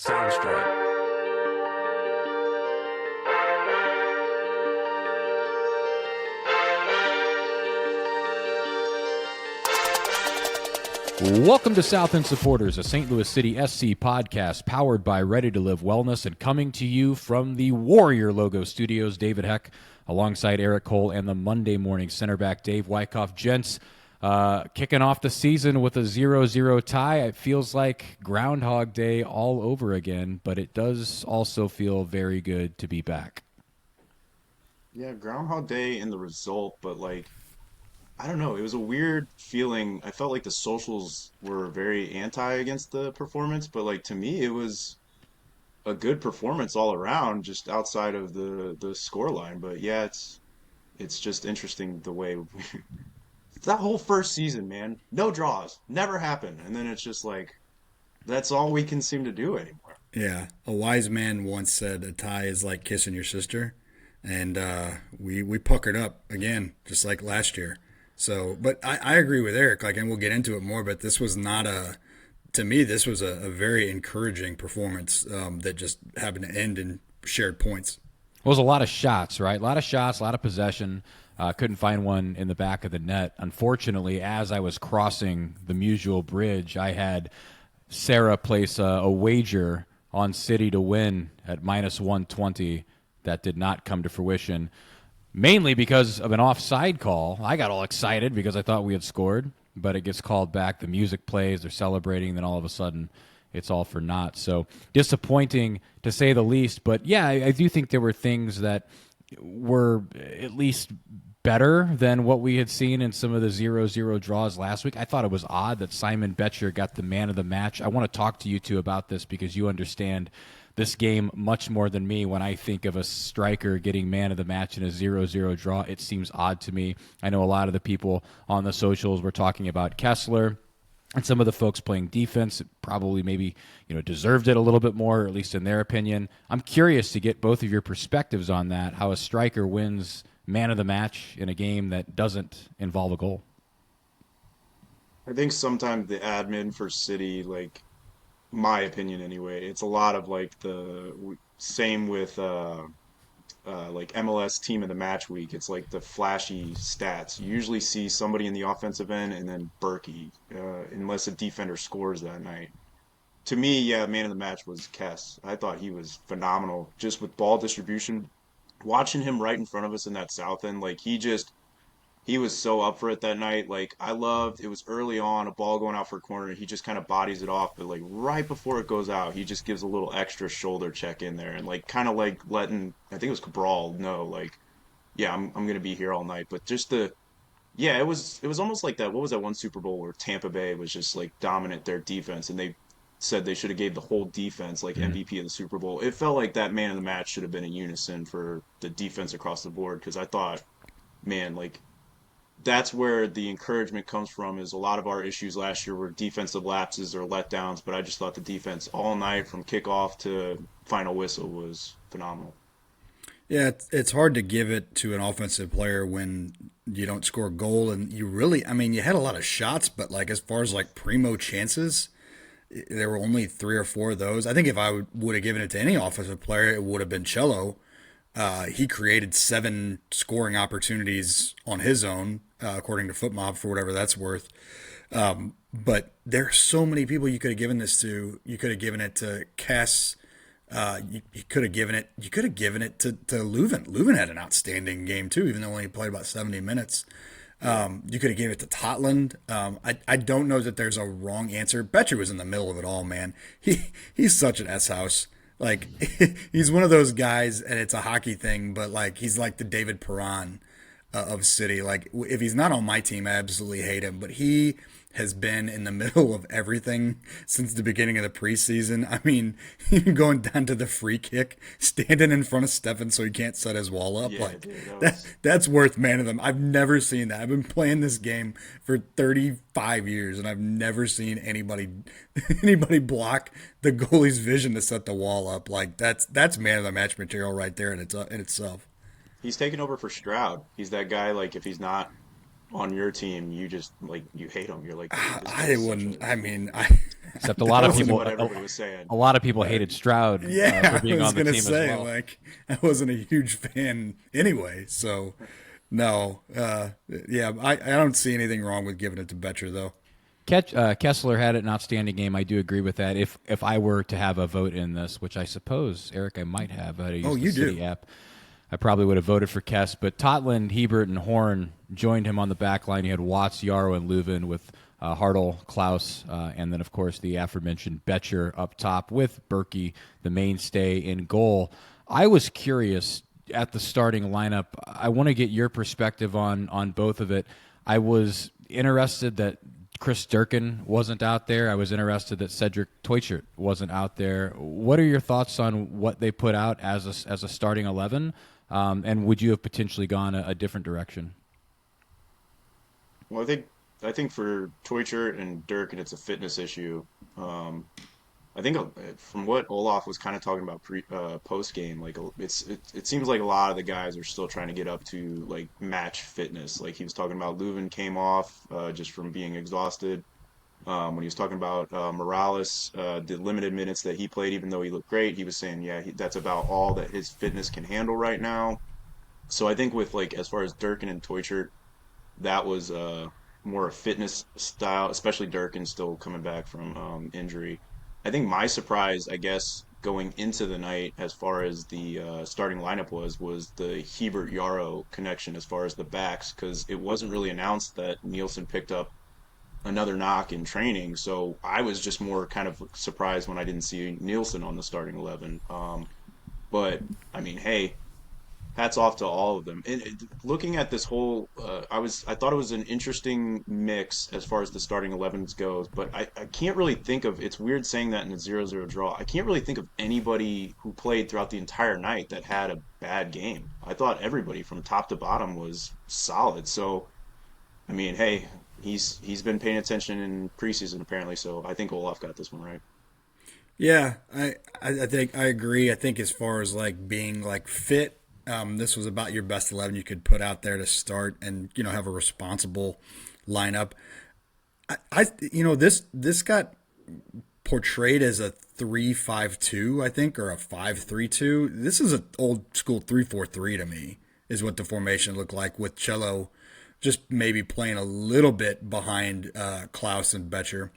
Sound straight. Welcome to South End Supporters, a St. Louis City SC podcast powered by Ready to Live Wellness and coming to you from the Warrior Logo Studios. David Heck alongside Erik Cole and the Monday morning center back Dave Wyckoff. Gents, kicking off the season with a 0-0 tie. It feels like Groundhog Day all over again, but it does also feel very good to be back. Yeah, Groundhog Day in the result, but I don't know, it was a weird feeling. I felt like the socials were very anti against the performance, but to me it was a good performance all around, just outside of the score line. But yeah, it's just interesting the way that whole first season, man, no draws, never happened, and then it's just that's all we can seem to do anymore. Yeah, a wise man once said a tie is like kissing your sister, and we puckered up again, just like last year. So, but I agree with Erik, and we'll get into it more, but this was not to me, this was a very encouraging performance that just happened to end in shared points. It was a lot of shots, right? A lot of shots, a lot of possession. Couldn't find one in the back of the net. Unfortunately, as I was crossing the Musial Bridge, I had Sarah place a wager on City to win at minus 120 that did not come to fruition. Mainly because of an offside call. I got all excited because I thought we had scored, but it gets called back. The music plays, they're celebrating, then all of a sudden it's all for naught. So disappointing to say the least. But yeah, I do think there were things that were at least better than what we had seen in some of the 0-0 draws last week. I thought it was odd that Simon Betcher got the man of the match. I want to talk to you two about this because you understand this game much more than me. When I think of a striker getting man of the match in a 0-0 draw, it seems odd to me. I know a lot of the people on the socials were talking about Kessler, and some of the folks playing defense probably maybe deserved it a little bit more, or at least in their opinion. I'm curious to get both of your perspectives on that, how a striker wins man of the match in a game that doesn't involve a goal. I think sometimes the admin for City, my opinion anyway, it's a lot of same with MLS team of the match week. It's like the flashy stats. You usually see somebody in the offensive end and then Berkey, unless a defender scores that night. To me, yeah, man of the match was Kess. I thought he was phenomenal just with ball distribution. Watching him right in front of us in that South End, he was so up for it that night. I loved it was early on, a ball going out for a corner. He just kind of bodies it off, but right before it goes out, he just gives a little extra shoulder check in there and kind of letting, I think it was Cabral know yeah, I'm gonna be here all night. But just yeah, it was almost like that. What was that one Super Bowl where Tampa Bay was just dominant their defense, and they said they should have gave the whole defense MVP of the Super Bowl. It felt like that man of the match should have been in unison for the defense across the board, because I thought, man, that's where the encouragement comes from. Is a lot of our issues last year were defensive lapses or letdowns, but I just thought the defense all night from kickoff to final whistle was phenomenal. Yeah, it's hard to give it to an offensive player when you don't score a goal, and you really, you had a lot of shots, but as far as primo chances, there were only 3 or 4 of those. I think if I would have given it to any offensive player, it would have been Cello. He created 7 scoring opportunities on his own, according to FootMob, for whatever that's worth. But there are so many people you could have given this to. You could have given it to Kess. You could have given it. You could have given it to Leuven. Leuven had an outstanding game too, even though he played about 70 minutes. You could have given it to Totland. I don't know that there's a wrong answer. Betcher was in the middle of it all, man. He's such an S-house. He's one of those guys, and it's a hockey thing, but he's like the David Perron of City. If he's not on my team, I absolutely hate him, but he has been in the middle of everything since the beginning of the preseason. Even going down to the free kick, standing in front of Stefan so he can't set his wall up. Yeah, dude, that's worth man of them. I've never seen that. I've been playing this game for 35 years, and I've never seen anybody block the goalie's vision to set the wall up. That's man of the match material right there in itself. he's taking over for Stroud. He's that guy, if he's not on your team, you just like you hate him. You're like, dude, this I guy's such wouldn't. a. I mean, I Except a that lot of That was wasn't. people, what everybody was saying. a lot of people hated Stroud for Yeah, I being was on the gonna team as say well. like I wasn't a huge fan anyway. So no, yeah, I don't see anything wrong with giving it to Betcher though. Kessler had an outstanding game. I do agree with that. If I were to have a vote in this, which I suppose, Eric, I might have, I had to Oh, use the you do. City app. I probably would have voted for Kess, but Totland, Hebert, and Horn joined him on the back line. You had Watts, Yarrow, and Leuven with Hartle, Klaus, and then, of course, the aforementioned Betcher up top with Berkey, the mainstay, in goal. I was curious at the starting lineup. I want to get your perspective on both of it. I was interested that Chris Durkin wasn't out there. I was interested that Cedric Teuchert wasn't out there. What are your thoughts on what they put out as a starting 11? And would you have potentially gone a different direction? Well, I think for Toicher and Dirk, and it's a fitness issue. Um, I think from what Olaf was kind of talking about post game, like it seems like a lot of the guys are still trying to get up to like match fitness. Like he was talking about Leuven came off just from being exhausted. When he was talking about Morales, the limited minutes that he played, even though he looked great, he was saying, yeah, that's about all that his fitness can handle right now. So I think with like as far as Durkin and Toichert, that was more a fitness style, especially Durkin still coming back from injury. I think my surprise, I guess, going into the night as far as the starting lineup was the Hebert Yarrow connection as far as the backs, because it wasn't really announced that Nielsen picked up another knock in training. So I was just more kind of surprised when I didn't see Nielsen on the starting 11. But I mean, hey, hats off to all of them. Looking at this whole, I thought it was an interesting mix as far as the starting 11s goes, but I can't really think of. It's weird saying that in a 0-0 draw. I can't really think of anybody who played throughout the entire night that had a bad game. I thought everybody from top to bottom was solid. So I mean, hey, he's been paying attention in preseason apparently. So I think Olaf got this one right. Yeah, I think I agree. I think as far as like being like fit, this was about your best 11 you could put out there to start and have a responsible lineup. This got portrayed as a 3-5-2, I think, or a 5-3-2. This is an old school 3-4-3 to me, is what the formation looked like with Cello just maybe playing a little bit behind Klaus and Betcher.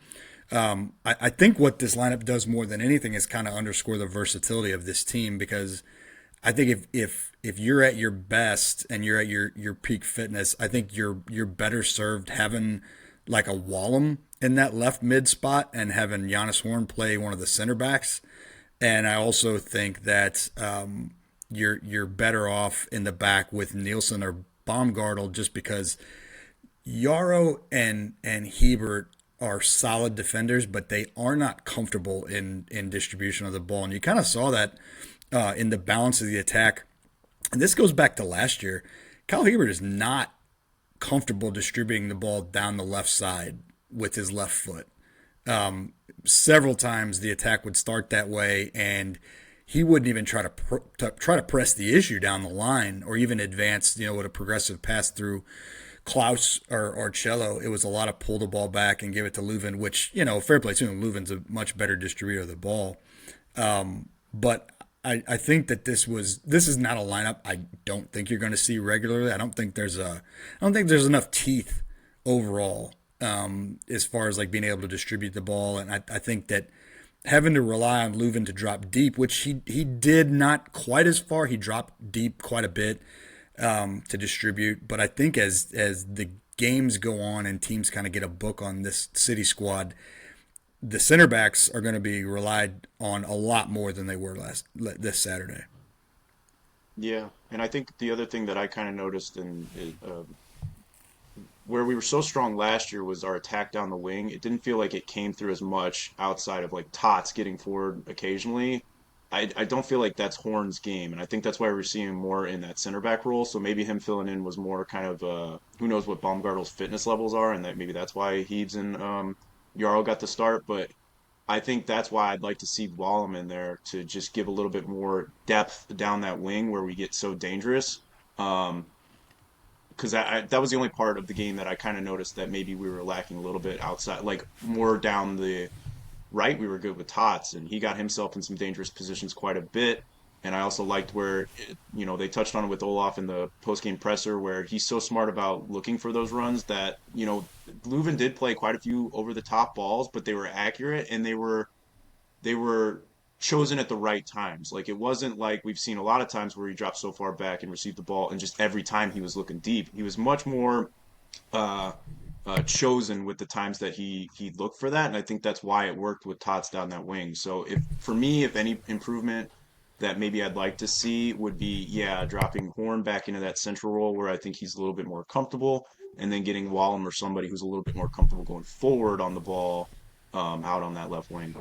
I think what this lineup does more than anything is kind of underscore the versatility of this team, because I think if you're at your best and you're at your peak fitness, I think you're better served having like a Wallum in that left mid spot and having Giannis Horn play one of the center backs. And I also think that you're better off in the back with Nielsen or Baumgartel, just because Yarrow and Hebert are solid defenders, but they are not comfortable in distribution of the ball, and you kind of saw that in the balance of the attack. And this goes back to last year. Kyle Hebert is not comfortable distributing the ball down the left side with his left foot. Several times the attack would start that way, and he wouldn't even try to press the issue down the line or even advance, with a progressive pass through Klaus or Cello. It was a lot of pull the ball back and give it to Leuven, which, fair play to him. Leuven's a much better distributor of the ball. But I think that this is not a lineup I don't think you're going to see regularly. I don't think there's enough teeth overall, as far as like being able to distribute the ball. And I think that having to rely on Leuven to drop deep, which he did not quite as far. He dropped deep quite a bit to distribute. But I think as the games go on and teams kind of get a book on this City squad, the center backs are going to be relied on a lot more than they were this Saturday. Yeah, and I think the other thing that I kind of noticed in where we were so strong last year was our attack down the wing. It didn't feel like it came through as much outside of like Tots getting forward occasionally. I don't feel like that's Horn's game, and I think that's why we're seeing more in that center back role. So maybe him filling in was more kind of who knows what Baumgartel's fitness levels are, and that maybe that's why Heaves and Jarl got the start. But I think that's why I'd like to see Wallum in there to just give a little bit more depth down that wing where we get so dangerous. Um, because that was the only part of the game that I kind of noticed that maybe we were lacking a little bit outside, like more down the right. We were good with Tots, and he got himself in some dangerous positions quite a bit. And I also liked where, they touched on it with Olaf in the post-game presser, where he's so smart about looking for those runs that, Leuven did play quite a few over-the-top balls, but they were accurate and they were chosen at the right times. Like it wasn't like we've seen a lot of times where he dropped so far back and received the ball, and just every time he was looking deep. He was much more uh, chosen with the times that he looked for that, and I think that's why it worked with Tots down that wing. So if for me, if any improvement that maybe I'd like to see would be, yeah, dropping Horn back into that central role where I think he's a little bit more comfortable, and then getting Wallum or somebody who's a little bit more comfortable going forward on the ball, out on that left wing.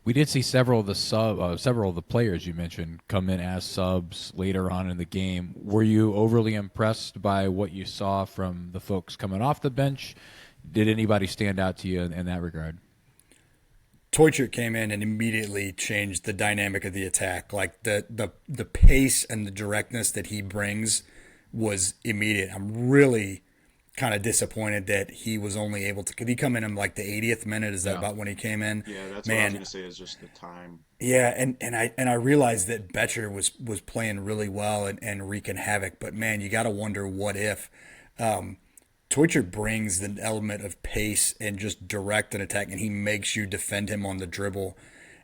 We did see several of the players you mentioned come in as subs later on in the game. Were you overly impressed by what you saw from the folks coming off the bench? Did anybody stand out to you in that regard? Teutschert came in and immediately changed the dynamic of the attack. Like the pace and the directness that he brings was immediate. I'm really kind of disappointed that he was only able to. Could he come in like the 80th minute? Is that about when he came in? Yeah, that's what I was gonna say. Is just the time. Yeah, and I realized that Betcher was playing really well and wreaking havoc. But man, you got to wonder what if. Teutschert brings the element of pace and just direct an attack, and he makes you defend him on the dribble,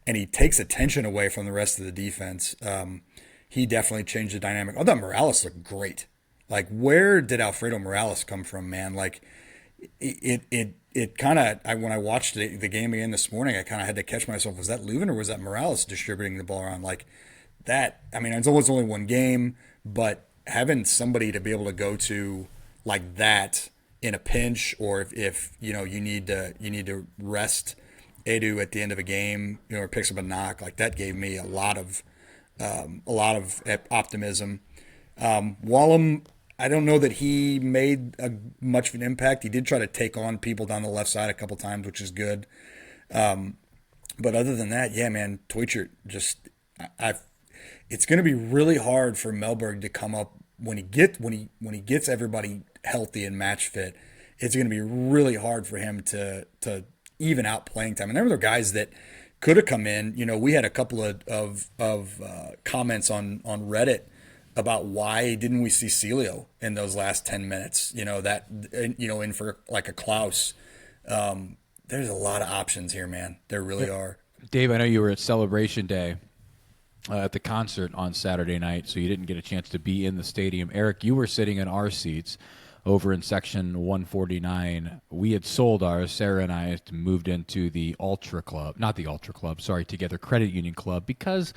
and he takes attention away from the rest of the defense. He definitely changed the dynamic. I thought Morales looked great. Like, where did Alfredo Morales come from, man? Like, it kind of, when I watched the game again this morning, I kind of had to catch myself. Was that Leuven or was that Morales distributing the ball around? Like, that, I mean, it's always only one game, but having somebody to be able to go to like that in a pinch, or if you need to rest Edu at the end of a game, or picks up a knock, like that gave me a lot of optimism. Wallum, I don't know that he made much of an impact. He did try to take on people down the left side a couple times, which is good. But other than that, yeah, man, Teutschert just, it's going to be really hard for Melberg to come up when he gets everybody healthy and match fit. It's going to be really hard for him to even out playing time. And there were guys that could have come in. We had a couple of comments on Reddit about why didn't we see Celio in those last 10 minutes, in for like a Klaus. There's a lot of options here, man. There really are. Dave, I know you were at Celebration Day at the concert on Saturday night, so you didn't get a chance to be in the stadium. Erik, you were sitting in our seats over in section 149. We had sold ours, Sarah and I moved into the Together Credit Union Club, because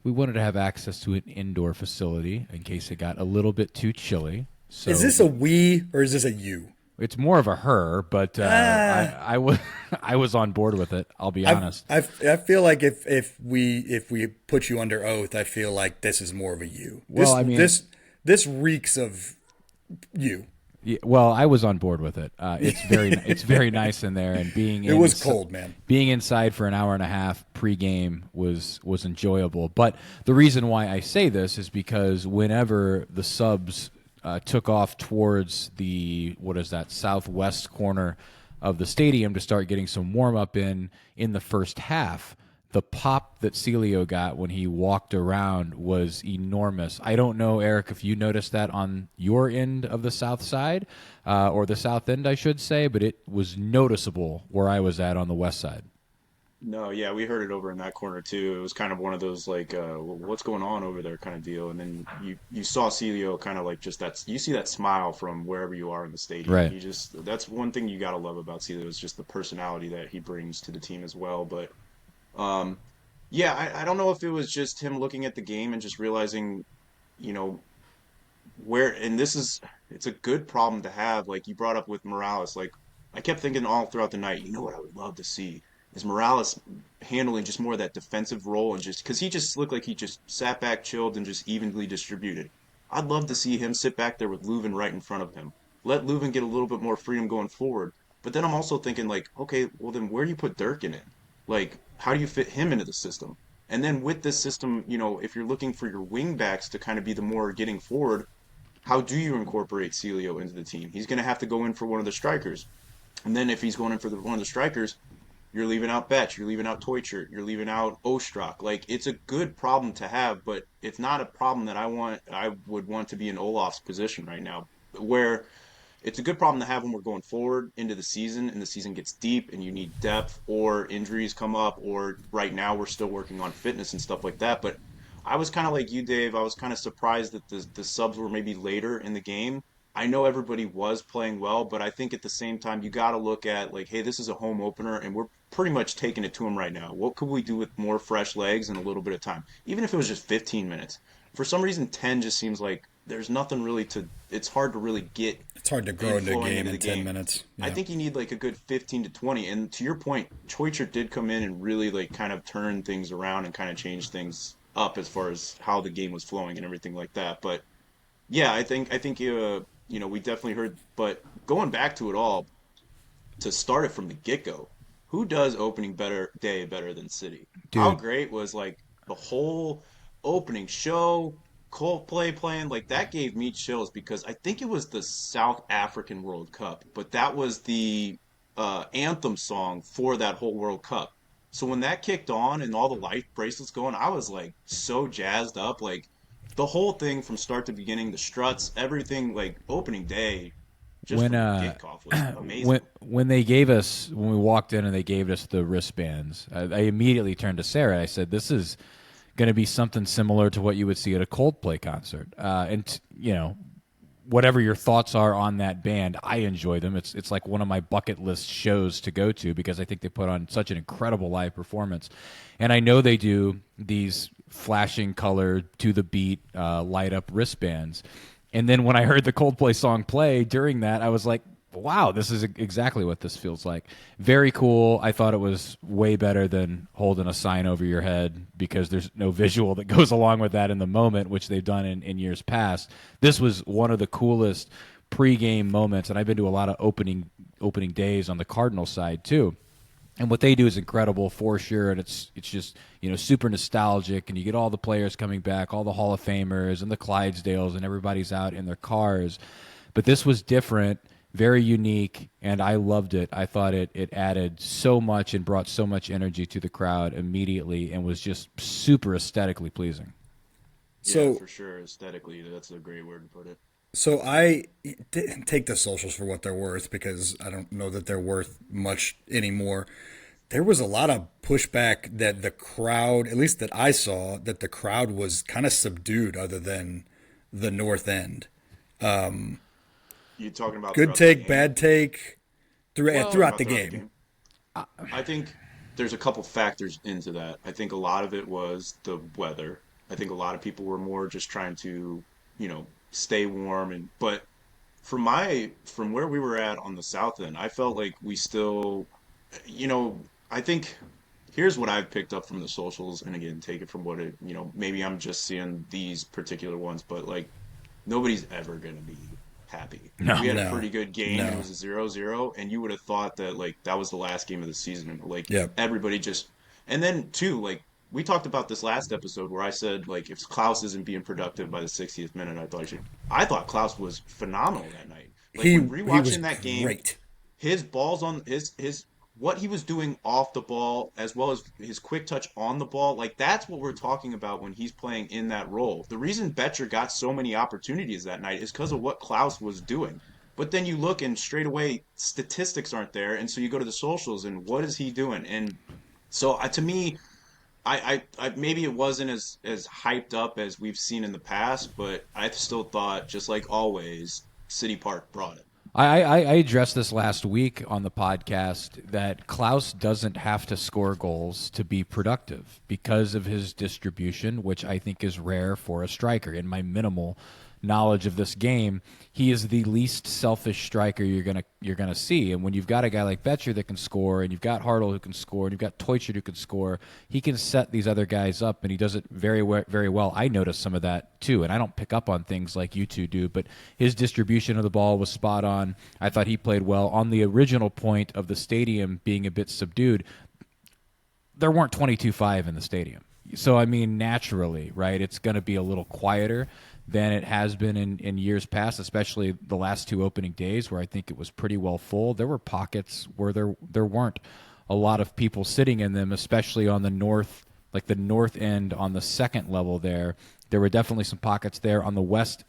we wanted to have access to an indoor facility in case it got a little bit too chilly. So is this a we or is this a you? It's more of a her, but I was on board with it. I'll be honest. I feel like if we put you under oath, I feel like this is more of a you. Well, this reeks of you. Yeah, well, I was on board with it. It's very nice in there, and it was cold, man. Being inside for an hour and a half pregame was enjoyable. But the reason why I say this is because whenever the subs took off towards the southwest corner of the stadium to start getting some warm up in the first half, the pop that Celio got when he walked around was enormous. I don't know, Erik, if you noticed that on your end of the south side, or the south end, I should say, but it was noticeable where I was at on the west side. No, yeah, we heard it over in that corner too. It was kind of one of those like, what's going on over there kind of deal. And then you saw Celio kind of like just you see that smile from wherever you are in the stadium. Right. That's one thing you got to love about Celio, is just the personality that he brings to the team as well. But yeah, I don't know if it was just him looking at the game and just realizing, it's a good problem to have. Like you brought up with Morales, like I kept thinking all throughout the night, what I would love to see is Morales handling just more of that defensive role, and just because he just looked like he just sat back, chilled, and just evenly distributed. I'd love to see him sit back there with Leuven right in front of him. Let Leuven get a little bit more freedom going forward. But then I'm also thinking like, okay, well then where do you put Durkin in? Like, how do you fit him into the system? And then with this system, if you're looking for your wing backs to kind of be the more getting forward, how do you incorporate Celio into the team? He's going to have to go in for one of the strikers. And then if he's going in for one of the strikers, you're leaving out Betch, you're leaving out Teutschert, you're leaving out Ostrak. Like it's a good problem to have, but it's not a problem that I would want to be in Olaf's position right now, where it's a good problem to have when we're going forward into the season and the season gets deep and you need depth or injuries come up, or right now we're still working on fitness and stuff like that. But I was kind of like you, Dave. I was kind of surprised that the subs were maybe later in the game. I know everybody was playing well, but I think at the same time you got to look at like, hey, this is a home opener and we're pretty much taking it to them right now. What could we do with more fresh legs and a little bit of time? Even if it was just 15 minutes. For some reason 10 just seems like there's nothing really to it's hard to really get It's hard to grow into a game in 10 minutes. Yeah. I think you need like a good 15 to 20. And to your point, Teutschert did come in and really like kind of turn things around and kind of change things up as far as how the game was flowing and everything like that. But yeah, I think we definitely heard. But going back to it all, to start it from the get go, who does opening better day better than City? How Dude, great was like the whole opening show, Coldplay playing, like that gave me chills because I think it was the South African World Cup, but that was the anthem song for that whole World Cup. So when that kicked on and all the light bracelets going, I was like so jazzed up, like the whole thing from start to beginning, the struts, everything, like opening day, just when from the get off was amazing. when we walked in and they gave us the wristbands, I immediately turned to Sarah. I said, "This is going to be something similar to what you would see at a Coldplay concert." Whatever your thoughts are on that band, I enjoy them. It's like one of my bucket list shows to go to because I think they put on such an incredible live performance. And I know they do these flashing color to the beat light up wristbands. And then when I heard the Coldplay song play during that, I was like, wow, this is exactly what this feels like. Very cool. I thought it was way better than holding a sign over your head because there's no visual that goes along with that in the moment, which they've done in years past. This was one of the coolest pregame moments, and I've been to a lot of opening days on the Cardinal side too. And what they do is incredible for sure, and it's just super nostalgic, and you get all the players coming back, all the Hall of Famers and the Clydesdales, and everybody's out in their cars. But this was different, very unique, and I loved it. I thought it added so much and brought so much energy to the crowd immediately, and was just super aesthetically pleasing. Yeah, So for sure. Aesthetically, that's a great word to put it. So I take the socials for what they're worth because I don't know that they're worth much anymore. There was a lot of pushback that the crowd, at least that I saw, that the crowd was kind of subdued other than the North End. You talking about Good throughout the take, game? bad take Talking throughout about the throughout the game. game? I think there's a couple factors into that. I think a lot of it was the weather. I think a lot of people were more just trying to, stay warm but from where we were at on the south end, I felt like we still, you know, I think here's what I've picked up from the socials, and again, take it from what maybe I'm just seeing these particular ones, but like nobody's ever gonna be happy. No. We had a No, pretty good game. It no. was a 0-0, and you would have thought that like that was the last game of the season, and like Yep. everybody just. And then too, like we talked about this last episode where I said like if Klaus isn't being productive by the 60th minute, I thought Klaus was phenomenal that night. Like when He was rewatching that game, great. his balls on his what he was doing off the ball as well as his quick touch on the ball, like that's what we're talking about when he's playing in that role. The reason Betcher got so many opportunities that night is because of what Klaus was doing. But then you look and straight away statistics aren't there, and so you go to the socials and what is he doing? And so to me, I maybe it wasn't as hyped up as we've seen in the past, but I still thought, just like always, City Park brought it. I addressed this last week on the podcast that Klaus doesn't have to score goals to be productive because of his distribution, which I think is rare for a striker. In my minimal knowledge of this game, he is the least selfish striker you're gonna see. And when you've got a guy like Betcher that can score, and you've got Hartle who can score, and you've got Teutschert who can score, he can set these other guys up, and he does it very well. I noticed some of that too, and I don't pick up on things like you two do, but his distribution of the ball was spot on. I thought he played well. On the original point of the stadium being a bit subdued, there weren't 22.5 in the stadium. So, I mean, naturally, right, it's going to be a little quieter than it has been in years past, especially the last 2 opening days where I think it was pretty well full. There were pockets where there weren't a lot of people sitting in them, especially on the north, like the north end on the second level there. There were definitely some pockets there on the west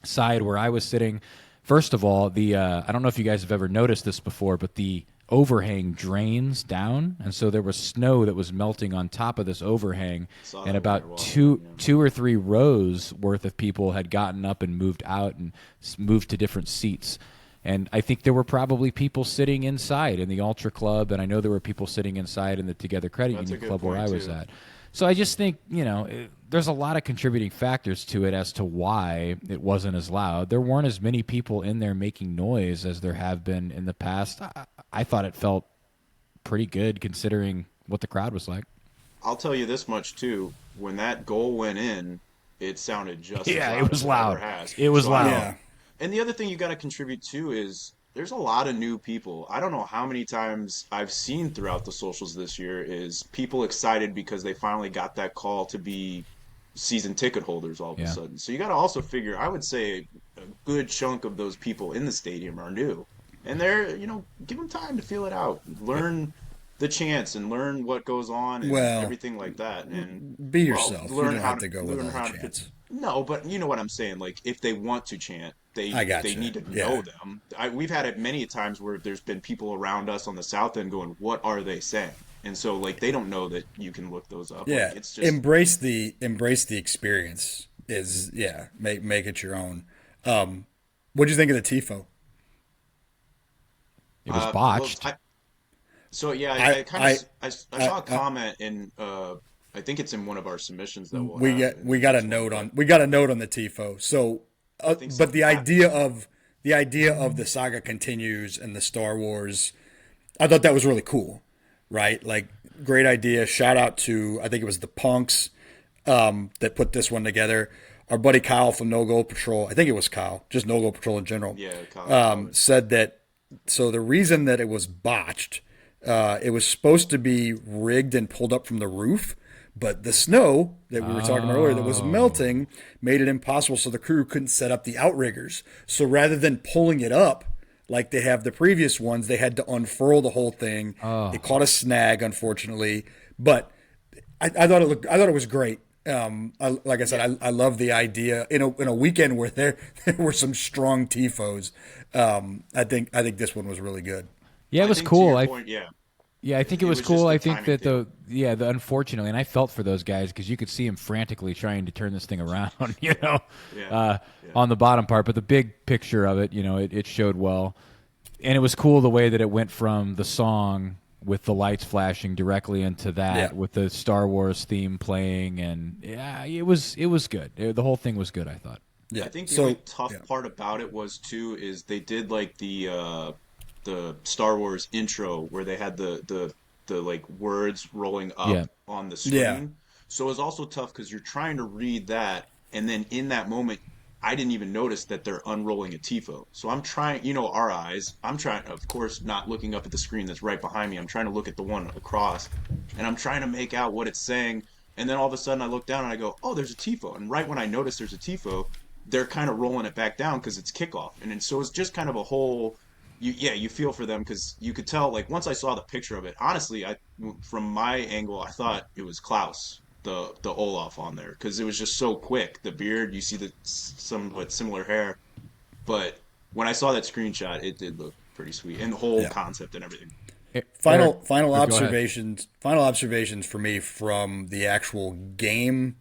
side where I was sitting. First of all, I don't know if you guys have ever noticed this before, but the overhang drains down, and so there was snow that was melting on top of this overhang, and about two or three rows worth of people had gotten up and moved out and moved to different seats. And I think there were probably people sitting inside in the Ultra Club, and I know there were people sitting inside in the Together Credit Union Club where I was at. So I just think, there's a lot of contributing factors to it as to why it wasn't as loud. There weren't as many people in there making noise as there have been in the past. I thought it felt pretty good considering what the crowd was like. I'll tell you this much, too. When that goal went in, it sounded just as loud it was as loud. It ever has. It was loud. Yeah. And the other thing you got to contribute to is there's a lot of new people. I don't know how many times I've seen throughout the socials this year is people excited because they finally got that call to be season ticket holders all of a sudden. So you got to also figure, I would say a good chunk of those people in the stadium are new. And they're, give them time to feel it out. Learn the chants and learn what goes on and everything like that. And be yourself. Learn you don't how have to go with all the chants. No, but you know what I'm saying. Like, if they want to chant, they need to know them. We've had it many times where there's been people around us on the South End going, "What are they saying?" And so, like, they don't know that you can look those up. Yeah, like, it's just embrace the experience. Make it your own. What do you think of the tifo? It was botched. I saw a comment in. I think it's in one of our submissions that we got a note on the tifo. So, but the idea of the saga continues and the Star Wars, I thought that was really cool, right? Like, great idea. Shout out to, I think it was the Punks that put this one together. Our buddy Kyle from No Goal Patrol, I think it was Kyle, just No Goal Patrol in general. Yeah, Kyle. Said that. So the reason that it was botched, it was supposed to be rigged and pulled up from the roof. But the snow that we were talking about earlier that was melting made it impossible, so the crew couldn't set up the outriggers. So rather than pulling it up like they have the previous ones, they had to unfurl the whole thing. It caught a snag, unfortunately. But I thought it was great. Like I said, I love the idea in a weekend where there were some strong tifos. I think this one was really good. Yeah, it was cool. Yeah, I think it was cool. I think that the unfortunately, and I felt for those guys because you could see them frantically trying to turn this thing around, on the bottom part. But the big picture of it, it showed well, and it was cool the way that it went from the song with the lights flashing directly into that with the Star Wars theme playing, and it was good. The whole thing was good, I thought. Yeah, I think the only tough part about it was too is they did like the Star Wars intro where they had the like words rolling up on the screen. Yeah. So it was also tough because you're trying to read that, and then in that moment, I didn't even notice that they're unrolling a tifo. So I'm trying, our eyes. I'm trying, of course, not looking up at the screen that's right behind me. I'm trying to look at the one across, and I'm trying to make out what it's saying. And then all of a sudden, I look down and I go, "Oh, there's a tifo." And right when I notice there's a tifo, they're kind of rolling it back down because it's kickoff, and so it's just kind of a whole. You feel for them because you could tell, like, once I saw the picture of it, honestly, from my angle, I thought it was Klaus, the Olaf on there, because it was just so quick. The beard, you see the somewhat similar hair, but when I saw that screenshot, it did look pretty sweet, and the whole concept and everything. Final observations for me from the actual game,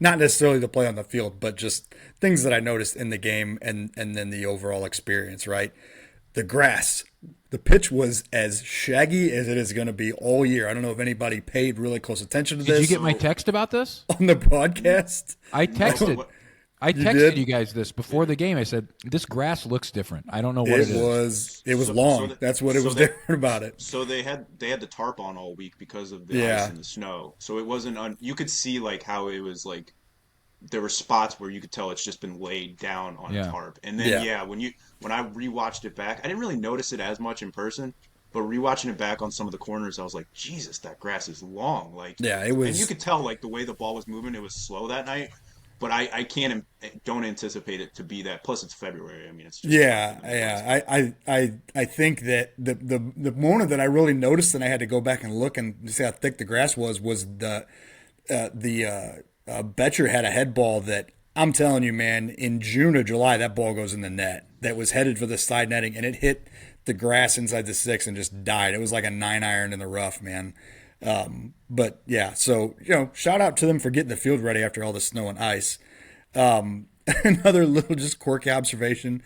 not necessarily the play on the field, but just things that I noticed in the game and then the overall experience, right? The grass, the pitch was as shaggy as it is going to be all year. I don't know if anybody paid really close attention to this. Did you get my text about this? On the broadcast? I texted you guys this before the game. I said, this grass looks different. I don't know what it is. It was long. That's what it was different about it. So they had the tarp on all week because of the ice and the snow. So it wasn't you could see like how it was like there were spots where you could tell it's just been laid down on a tarp. And then when I rewatched it back, I didn't really notice it as much in person, but rewatching it back on some of the corners, I was like, Jesus, that grass is long. Like, it was. And you could tell like the way the ball was moving, it was slow that night. but I can't don't anticipate it to be that. Plus, it's February. I mean, it's just Yeah, yeah. I think that the moment that I really noticed, and I had to go back and look and see how thick the grass was the Betcher had a head ball that I'm telling you, man, in June or July, that ball goes in the net. That was headed for the side netting, and it hit the grass inside the six and just died. It was like a 9-iron in the rough, man. But yeah, so shout out to them for getting the field ready after all the snow and ice. Another little just quirky observation.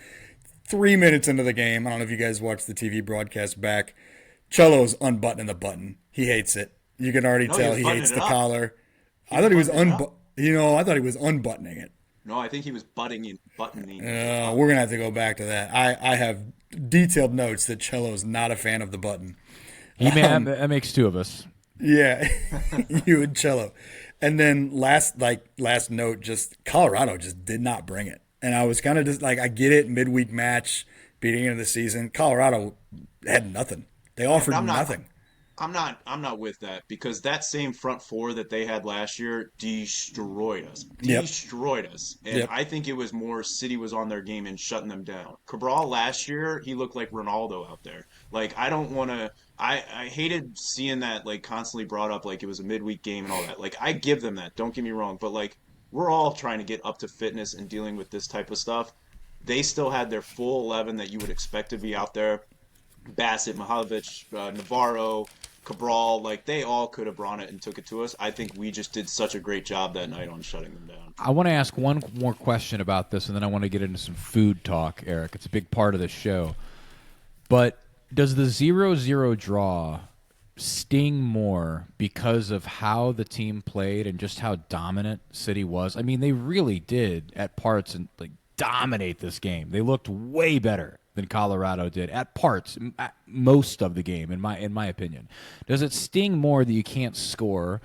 3 minutes into the game, I don't know if you guys watched the TV broadcast back. Cello's unbuttoning the button. He hates it. You can already tell he hates the collar. I thought he was I thought he was unbuttoning it. No, I think he was buttoning. We're gonna have to go back to that. I have detailed notes that Cello's not a fan of the button. That makes two of us. Yeah, you and Cello. And then last note, just Colorado just did not bring it. And I was kind of just like, I get it, midweek match, beginning of the season. Colorado had nothing. They offered nothing. I'm not with that, because that same front four that they had last year destroyed us. And I think it was more City was on their game and shutting them down. Cabral last year, he looked like Ronaldo out there. Like, I hated seeing that, like, constantly brought up like it was a midweek game and all that. Like, I give them that, don't get me wrong, but like, we're all trying to get up to fitness and dealing with this type of stuff. They still had their full 11 that you would expect to be out there. Bassett, Mihalovic, Navarro, Cabral, like, they all could have brought it and took it to us. I think we just did such a great job that night on shutting them down. I want to ask one more question about this, and then I want to get into some food talk, Erik. It's a big part of the show. But does the 0-0 draw sting more because of how the team played and just how dominant City was? I mean, they really did at parts and like dominate this game. They looked way better than Colorado did at parts, at most of the game, in my opinion. Does it sting more that you can't score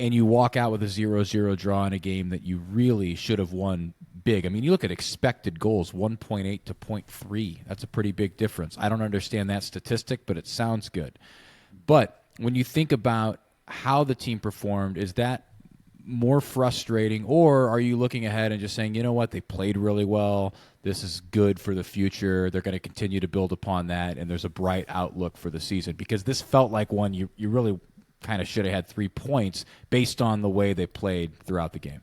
and you walk out with a 0-0 draw in a game that you really should have won big? I mean, you look at expected goals, 1.8 to 0.3. That's a pretty big difference. I don't understand that statistic, but it sounds good. But when you think about how the team performed, is that more frustrating, or are you looking ahead and just saying, you know what, they played really well, this is good for the future, they're going to continue to build upon that, and there's a bright outlook for the season? Because this felt like one you really kind of should have had 3 points based on the way they played throughout the game.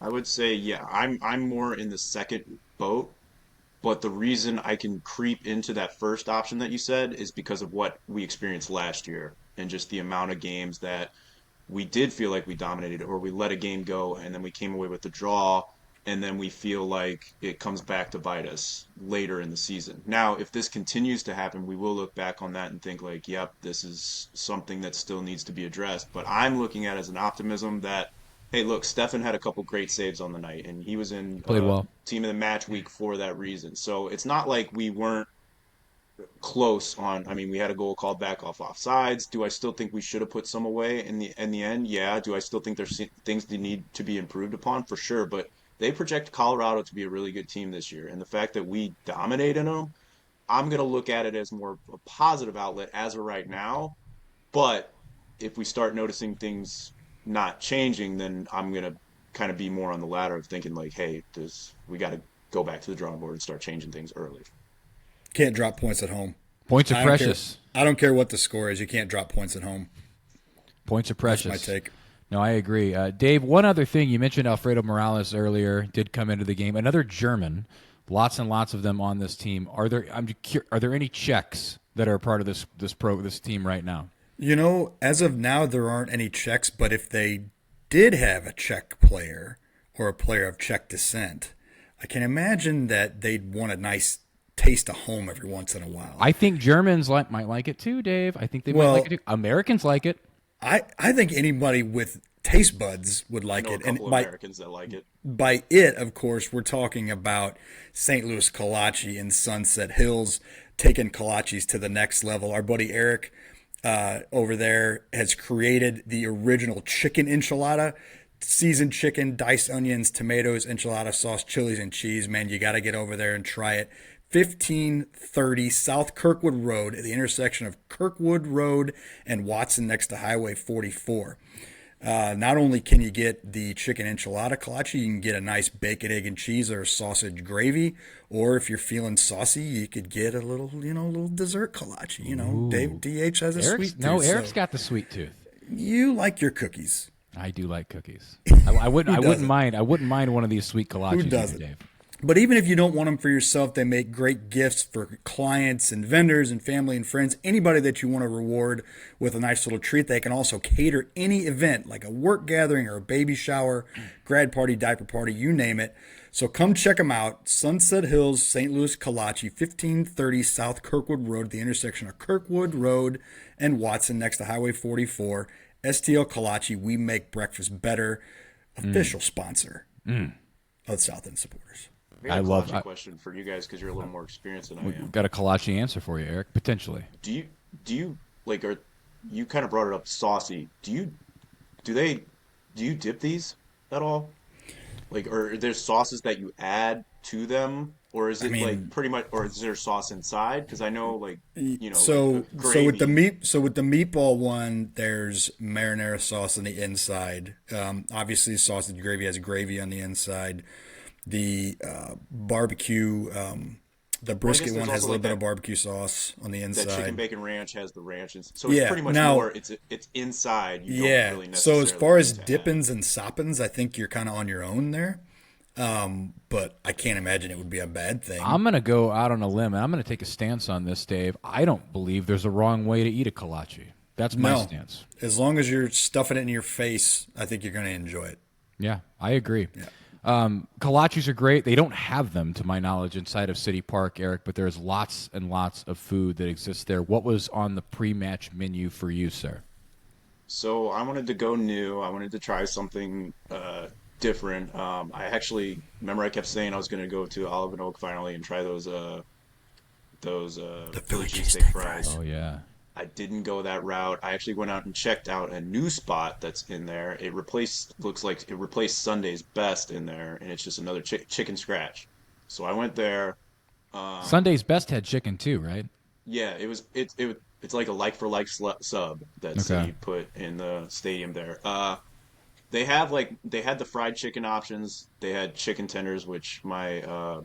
I would say, yeah, I'm more in the second boat, but the reason I can creep into that first option that you said is because of what we experienced last year and just the amount of games that we did feel like we dominated, or we let a game go and then we came away with the draw, and then we feel like it comes back to bite us later in the season. Now, if this continues to happen, we will look back on that and think like, yep, this is something that still needs to be addressed. But I'm looking at it as an optimism that, hey, look, Stefan had a couple great saves on the night, and he was in Played well. Team of the Match week for that reason. So it's not like we weren't close on. I mean, we had a goal called back off offsides. Do I still think we should have put some away in the end? Yeah. Do I still think there's things that need to be improved upon? For sure. But they project Colorado to be a really good team this year, and the fact that we dominated them, I'm going to look at it as more a positive outlet as of right now. But if we start noticing things not changing, then I'm going to kind of be more on the ladder of thinking like, hey, we got to go back to the drawing board and start changing things early. Can't drop points at home. Points are precious. I don't care what the score is. You can't drop points at home. Points are precious. That's my take. No, I agree. Dave, one other thing. You mentioned Alfredo Morales earlier, did come into the game. Another German, lots and lots of them on this team. Are there any Czechs that are a part of this team right now? You know, as of now, there aren't any Czechs, but if they did have a Czech player or a player of Czech descent, I can imagine that they'd want a nice taste of home every once in a while. I think Germans might like it too, Dave. I think they might like it too. Americans like it. I think anybody with taste buds would like it. And Americans that like it. By it, of course, we're talking about St. Louis kolache and Sunset Hills, taking kolaches to the next level. Our buddy Erik over there has created the original chicken enchilada. Seasoned chicken, diced onions, tomatoes, enchilada sauce, chilies, and cheese. Man, you got to get over there and try it. 1530 South Kirkwood Road at the intersection of Kirkwood Road and Watson next to Highway 44. Not only can you get the chicken enchilada kolache, you can get a nice bacon, egg, and cheese or sausage gravy. Or if you're feeling saucy, you could get a little, little dessert kolache. Dave DH has a sweet tooth. Eric's got the sweet tooth. You like your cookies. I do like cookies. I wouldn't mind. I wouldn't mind one of these sweet kolaches. Who doesn't? Dave. But even if you don't want them for yourself, they make great gifts for clients and vendors and family and friends. Anybody that you want to reward with a nice little treat. They can also cater any event like a work gathering or a baby shower, grad party, diaper party, you name it. So come check them out. Sunset Hills, St. Louis Kolache, 1530 South Kirkwood Road, at the intersection of Kirkwood Road and Watson, next to Highway 44. STL Kolache, we make breakfast better. Official sponsor of South End supporters. I love a question for you guys because you're a little more experienced than I am. We've got a kolache answer for you, Eric. Potentially. Do you like? Are you kind of brought it up saucy? Do you dip these at all? Like, or there's sauces that you add to them, or is it like pretty much, or is there sauce inside? Because I know, like, so gravy. with the meatball one, there's marinara sauce on the inside. Obviously, sausage gravy has gravy on the inside. The barbecue, the brisket one has a little bit of barbecue sauce on the inside. That chicken bacon ranch has the ranch, so it's pretty much more. It's inside. You don't really necessarily so as far as dippins and soppins, I think you're kind of on your own there. But I can't imagine it would be a bad thing. I'm going to go out on a limb, and I'm going to take a stance on this, Dave. I don't believe there's a wrong way to eat a kolache. That's my stance. As long as you're stuffing it in your face, I think you're going to enjoy it. Yeah, I agree. Yeah. Kolaches are great. They don't have them, to my knowledge, inside of City Park, Eric, but there's lots and lots of food that exists there. What was on the pre-match menu for you, sir? So I wanted to go new. I wanted to try something different. I actually remember I kept saying I was going to go to Olive and Oak finally and try those the Philly cheesesteak fries. Oh yeah. I didn't go that route. I actually went out and checked out a new spot that's in there. Looks like it replaced Sunday's Best in there, and it's just another chicken scratch. So I went there. Sunday's Best had chicken too, right? Yeah, it's like a like-for-like sub that City put in the stadium there. They had the fried chicken options. They had chicken tenders, which my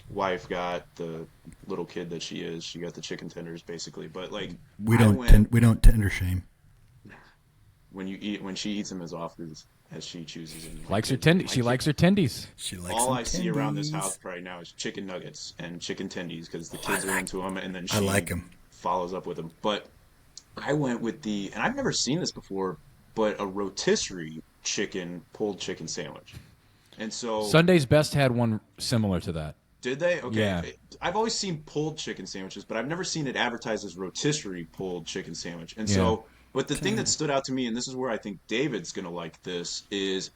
wife got. The little kid that she is, she got the chicken tenders basically. But like we don't tender shame. When she eats them as often as she chooses. And likes her tendies. She likes her tendies. She likes all I see around this house right now is chicken nuggets and chicken tendies because the kids are into them, and then she follows up with them. But I went with and I've never seen this before, but a rotisserie pulled chicken sandwich. And so Sunday's Best had one similar to that. Did they? Okay. Yeah. I've always seen pulled chicken sandwiches, but I've never seen it advertised as rotisserie pulled chicken sandwich. And so, but the thing that stood out to me, and this is where I think David's going to like this, is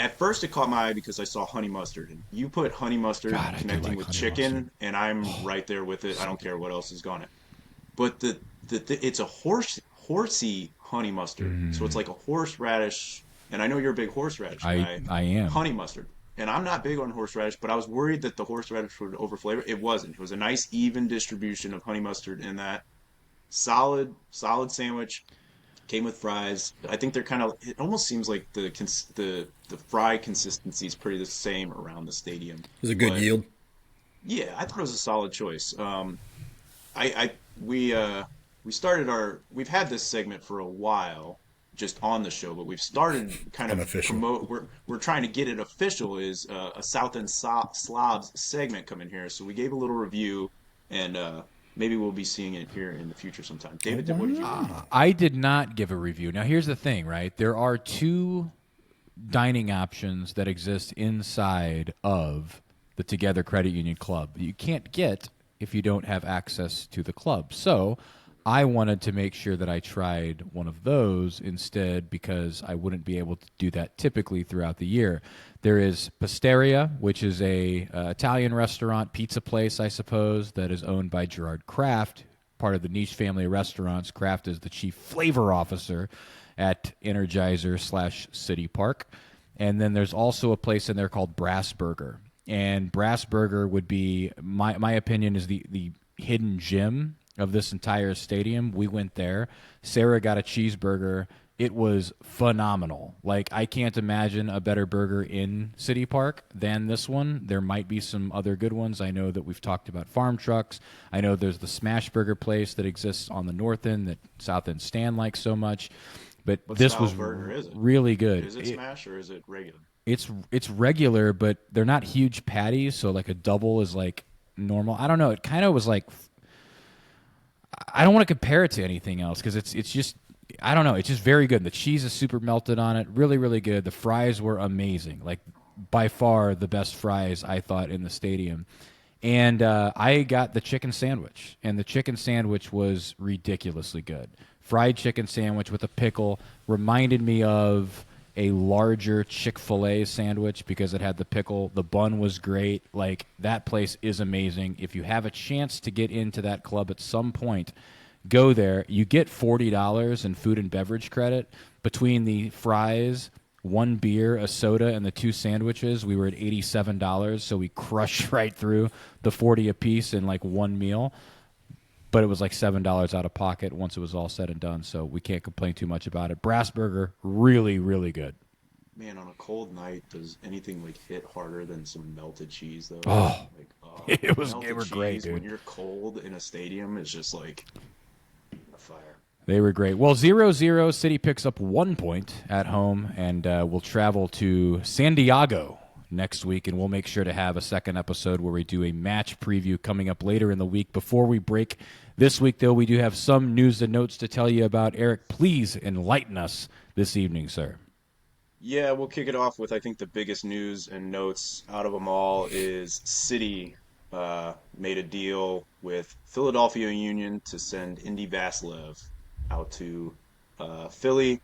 at first it caught my eye because I saw honey mustard. And you put honey mustard connecting with chicken, mustard. And I'm right there with it. I don't care what else is on it. But it's a horsey honey mustard. So it's like a horseradish, and I know you're a big horseradish guy. I am. Honey mustard. And I'm not big on horseradish, but I was worried that the horseradish would overflavor. It wasn't. It was a nice, even distribution of honey mustard in that. Solid sandwich. Came with fries. I think they're kind of. It almost seems like the fry consistency is pretty the same around the stadium. It was a good yield. Yeah, I thought it was a solid choice. We've had this segment for a while, just on the show, but we've started kind of promote. We're trying to get it official. Is a South End Slobs segment coming here? So we gave a little review, and maybe we'll be seeing it here in the future sometime. David, what did you do? I did not give a review. Now here's the thing, right? There are two dining options that exist inside of the Together Credit Union Club that you can't get if you don't have access to the club. So I wanted to make sure that I tried one of those instead because I wouldn't be able to do that typically throughout the year. There is Pasteria, which is a Italian restaurant, pizza place, I suppose, that is owned by Gerard Kraft, part of the Niche family of restaurants. Kraft is the chief flavor officer at Energizer / City Park. And then there's also a place in there called Brass Burger. And Brass Burger would be, my opinion, is the hidden gem of this entire stadium. We went there. Sarah got a cheeseburger, It was phenomenal. Like, I can't imagine a better burger in City Park than this one. There might be some other good ones. I know that we've talked about Farm Trucks. I know there's the Smash Burger place that exists on the North End that South End Stan likes so much. But What this style was of burger is it? really good. Is it smash or is it regular? It's regular, but they're not huge patties. So like a double is like normal. I don't know. It kind of was like, I don't want to compare it to anything else because it's just, I don't know. It's just very good. The cheese is super melted on it. Really, really good. The fries were amazing. Like, by far the best fries, I thought, in the stadium. And I got the chicken sandwich, and the chicken sandwich was ridiculously good. Fried chicken sandwich with a pickle reminded me of a larger Chick-fil-A sandwich because it had the pickle. The bun was great. Like, that place is amazing. If you have a chance to get into that club at some point, go there. You get $40 in food and beverage credit. Between the fries, one beer, a soda, and the two sandwiches, we were at $87. So we crushed right through the 40 a piece in like one meal. But it was like $7 out of pocket once it was all said and done. So we can't complain too much about it. Brass Burger, really, really good. Man, on a cold night, does anything like hit harder than some melted cheese though? Oh, Like, they melted were cheese great, dude. when you're cold in a stadium is just like a fire. They were great. Well, 0-0, City picks up 1 point at home, and we'll travel to San Diego next week, and we'll make sure to have a second episode where we do a match preview coming up later in the week. Before we break this week, though, we do have some news and notes to tell you about. Erik, please enlighten us this evening, sir. Yeah, we'll kick it off with I think the biggest news and notes out of them all is City made a deal with Philadelphia Union to send Indy Vassilev out to Philly.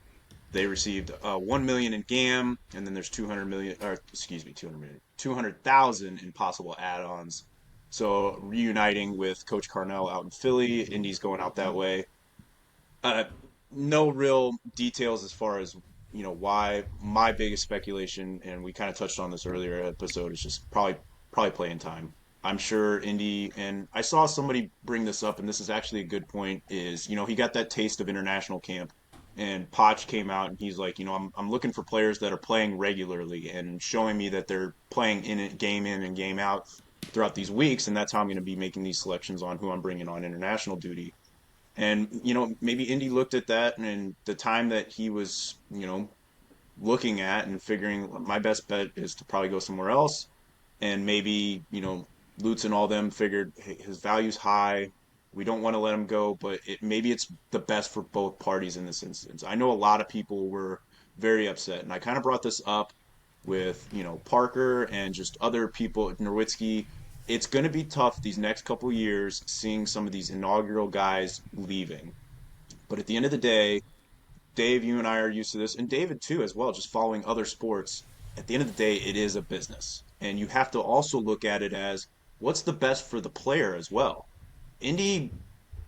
They received 1 million in GAM, and then there's 200 million, or excuse me, 200 million, 200,000 in possible add-ons. So reuniting with Coach Carnell out in Philly, Indy's going out that way. Uh, no real details as far as why. My biggest speculation, and we kind of touched on this earlier episode, is just probably playing time. I'm sure Indy, and I saw somebody bring this up, and this is actually a good point. Is he got that taste of international camp, and Poch came out and he's like, I'm looking for players that are playing regularly and showing me that they're playing in it, game in and game out throughout these weeks, and that's how I'm going to be making these selections on who I'm bringing on international duty. And, maybe Indy looked at that and the time that he was, looking at and figuring my best bet is to probably go somewhere else. And maybe, Lutz and all them figured, hey, his value's high. We don't want to let him go, but maybe it's the best for both parties in this instance. I know a lot of people were very upset, and I kind of brought this up with, Parker and just other people at Nowitzki. It's going to be tough these next couple of years seeing some of these inaugural guys leaving. But at the end of the day, Dave, you and I are used to this, and David too as well, just following other sports. At the end of the day, it is a business. And you have to also look at it as what's the best for the player as well. Indy,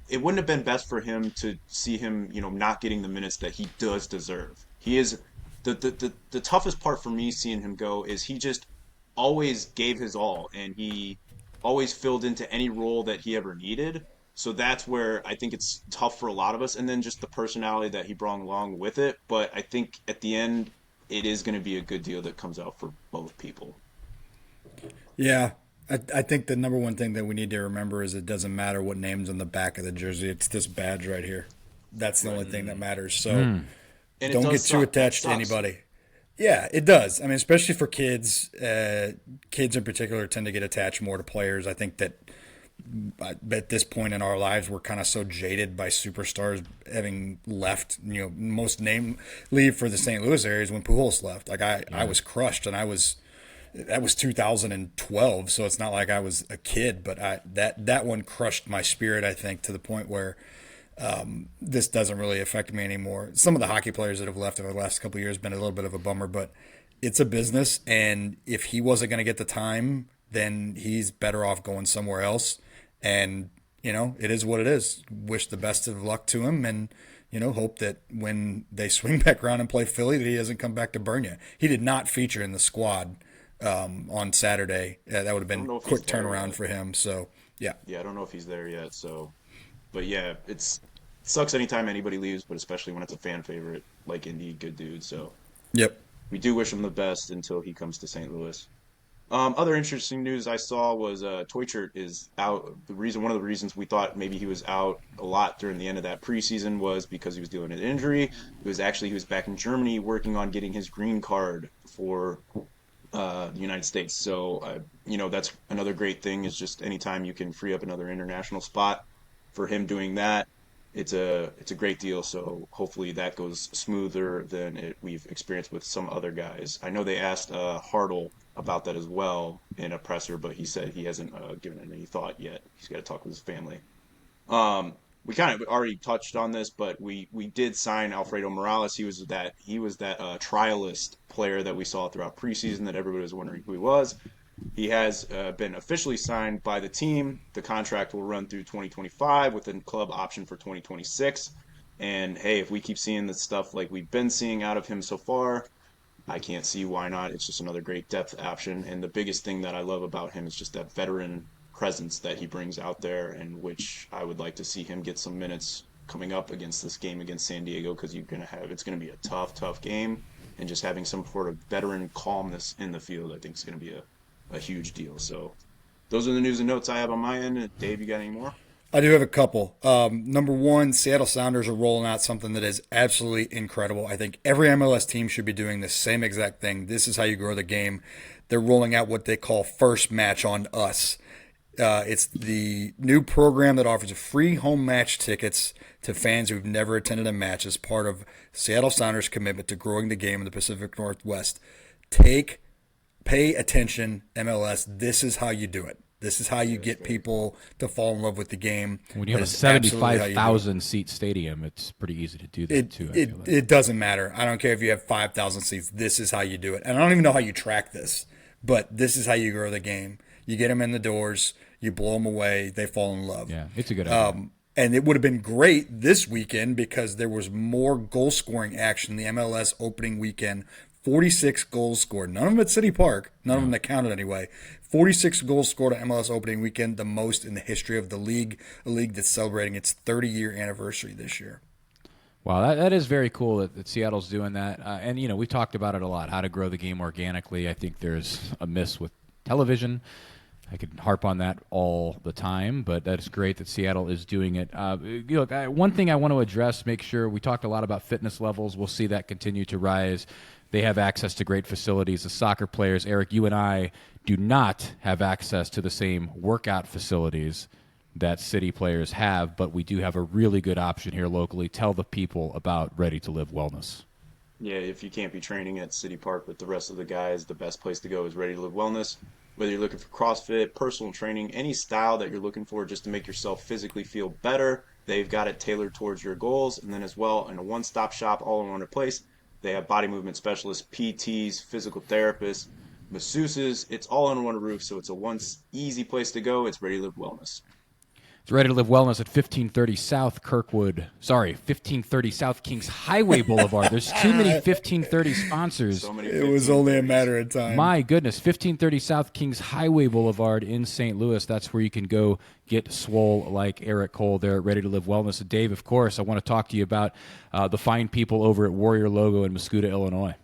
it wouldn't have been best for him to see him, not getting the minutes that he does deserve. He is the toughest part for me seeing him go is he just always gave his all and he always filled into any role that he ever needed. So that's where I think it's tough for a lot of us. And then just the personality that he brought along with it. But I think at the end, it is going to be a good deal that comes out for both people. Yeah. I think the number one thing that we need to remember is it doesn't matter what name's on the back of the jersey. It's this badge right here. That's the only thing that matters. So don't get too attached to anybody. Yeah, it does. I mean, especially for kids. Kids in particular tend to get attached more to players. I think that at this point in our lives, we're kind of so jaded by superstars having left. Most leave for the St. Louis areas when Pujols left. Like I was crushed, and that was 2012, so it's not like I was a kid, but that one crushed my spirit, I think, to the point where this doesn't really affect me anymore. Some of the hockey players that have left over the last couple of years have been a little bit of a bummer, but it's a business, and if he wasn't going to get the time, then he's better off going somewhere else. And, it is what it is. Wish the best of luck to him, and, hope that when they swing back around and play Philly that he doesn't come back to burn you. He did not feature in the squad on Saturday. That would have been a quick turnaround for him. So, yeah. Yeah, I don't know if he's there yet. So, but yeah, it's sucks anytime anybody leaves, but especially when it's a fan favorite like Indy, good dude. So Yep. we do wish him the best until he comes to St. Louis. Other interesting news I saw was Toychert is out. One of the reasons we thought maybe he was out a lot during the end of that preseason was because he was dealing with an injury. He was back in Germany working on getting his green card for the United States. So that's another great thing is just anytime you can free up another international spot for him doing that, it's a great deal. So hopefully that goes smoother than we've experienced with some other guys. I know they asked Hartle about that as well in a presser, but he said he hasn't given it any thought yet. He's got to talk with his family. We kind of already touched on this, but we did sign Alfredo Morales. He was that trialist player that we saw throughout preseason that everybody was wondering who he was. He has been officially signed by the team. The contract will run through 2025 with a club option for 2026. And hey, if we keep seeing the stuff like we've been seeing out of him so far, I can't see why not. It's just another great depth option. And the biggest thing that I love about him is just that veteran presence that he brings out there, and which I would like to see him get some minutes coming up against this game against San Diego, because it's going to be a tough game. And just having some sort of veteran calmness in the field, I think is going to be a huge deal. So those are the news and notes I have on my end. Dave, you got any more? I do have a couple. Number one, Seattle Sounders are rolling out something that is absolutely incredible. I think every MLS team should be doing the same exact thing. This is how you grow the game. They're rolling out what they call First Match on Us. It's the new program that offers free home match tickets to fans who've never attended a match as part of Seattle Sounders' commitment to growing the game in the Pacific Northwest. Pay attention, MLS. This is how you do it. This is how you get people to fall in love with the game. When you have a 75,000 seat stadium, it's pretty easy to do that too. It doesn't matter. I don't care if you have 5,000 seats. This is how you do it. And I don't even know how you track this, but this is how you grow the game. You get them in the doors, you blow them away, they fall in love. Yeah, it's a good idea. And it would have been great this weekend because there was more goal scoring action the MLS opening weekend. 46 goals scored. None of them at City Park. None of them that counted anyway. 46 goals scored at MLS opening weekend, the most in the history of the league, a league that's celebrating its 30-year anniversary this year. Wow, that is very cool that Seattle's doing that. And, we talked about it a lot, how to grow the game organically. I think there's a miss with television. I could harp on that all the time, but that's great that Seattle is doing it. One thing I want to address, make sure we talked a lot about fitness levels. We'll see that continue to rise. They have access to great facilities. The soccer players, Erik, you and I do not have access to the same workout facilities that city players have, but we do have a really good option here locally. Tell the people about Ready to Live Wellness. Yeah, if you can't be training at City Park with the rest of the guys, the best place to go is Ready to Live Wellness. Whether you're looking for CrossFit, personal training, any style that you're looking for just to make yourself physically feel better, they've got it tailored towards your goals. And then as well, in a one-stop shop, all in one place, they have body movement specialists, PTs, physical therapists, masseuses. It's all under one roof, so it's a easy place to go. It's Ready to Live Wellness. It's Ready to Live Wellness at 1530 South Kings Highway Boulevard. There's too many 1530 sponsors. It was only a matter of time. My goodness, 1530 South Kings Highway Boulevard in St. Louis. That's where you can go get swole like Erik Cole there at Ready to Live Wellness. And Dave, of course, I want to talk to you about the fine people over at Warrior Logo in Muscuda, Illinois.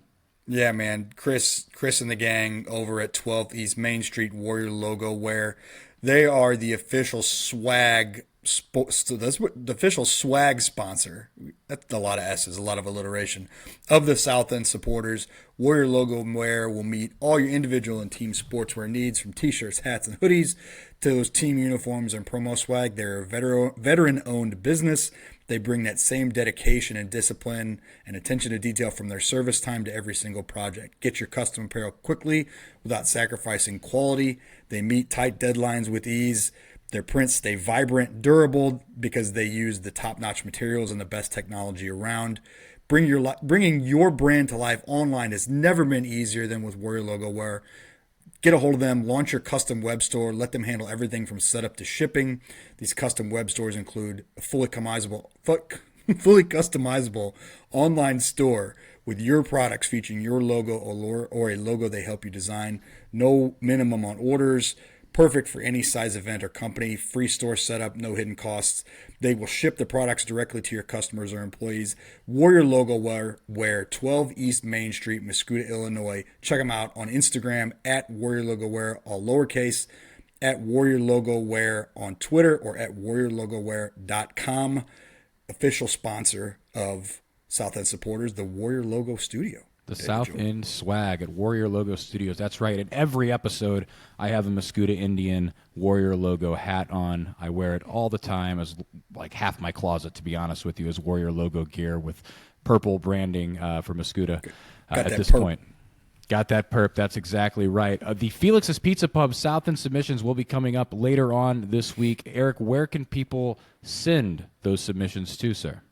Yeah, man. Chris and the gang over at 12th East Main Street, Warrior Logo, where they are the official swag. So that's what the official swag sponsor. That's a lot of S's, a lot of alliteration of the South End supporters. Warrior Logo wear will meet all your individual and team sportswear needs, from t-shirts, hats, and hoodies to those team uniforms and promo swag. They're a veteran-owned business. They bring that same dedication and discipline and attention to detail from their service time to every single project. Get your custom apparel quickly without sacrificing quality. They meet tight deadlines with ease. Their prints stay vibrant, durable, because they use the top-notch materials and the best technology around. Bringing your brand to life online has never been easier than with Warrior Logo Wear. Get a hold of them, launch your custom web store, let them handle everything from setup to shipping. These custom web stores include a fully customizable online store with your products featuring your logo or a logo they help you design. No minimum on orders. Perfect for any size event or company. Free store setup, no hidden costs. They will ship the products directly to your customers or employees. Warrior Logo Wear, 12 East Main Street, Muscoda, Illinois. Check them out on Instagram at Warrior Logo Wear, all lowercase, at Warrior Logo Wear on Twitter, or at warriorlogowear.com. Official sponsor of South End Supporters, the Warrior Logo Studio. The South End swag at Warrior Logo Studios. That's right. In every episode, I have a Muscoda Indian Warrior Logo hat on. I wear it all the time, as like half my closet, to be honest with you, is Warrior Logo gear with purple branding for Muscoda at this point. Got that perp. That's exactly right. The Felix's Pizza Pub South End submissions will be coming up later on this week. Erik, where can people send those submissions to, sir?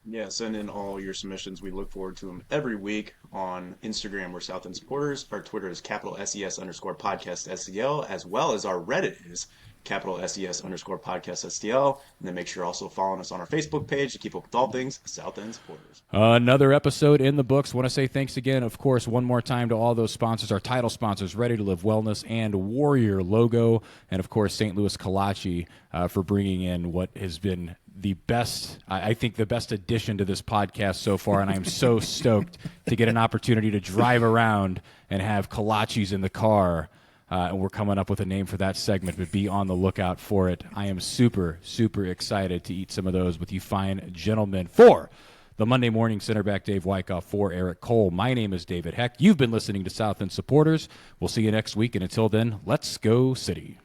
Yeah, send in all your submissions. We look forward to them every week. On Instagram, we're South End Supporters. Our Twitter is _SES_podcast STL, as well as our Reddit is _SES_podcast STL. And then make sure you're also following us on our Facebook page to keep up with all things South End Supporters. Another episode in the books. Want to say thanks again, of course, one more time to all those sponsors, our title sponsors, Ready to Live Wellness and Warrior Logo, and of course, St. Louis Kolache for bringing in what has been the best, I think the best addition to this podcast so far, and I'm so stoked to get an opportunity to drive around and have kolaches in the car, and we're coming up with a name for that segment, but be on the lookout for it. I am super, super excited to eat some of those with you fine gentlemen. For the Monday Morning Centerback Dave Wyckoff, for Erik Cole, my name is David Heck. You've been listening to South End Supporters. We'll see you next week, and until then, let's go City.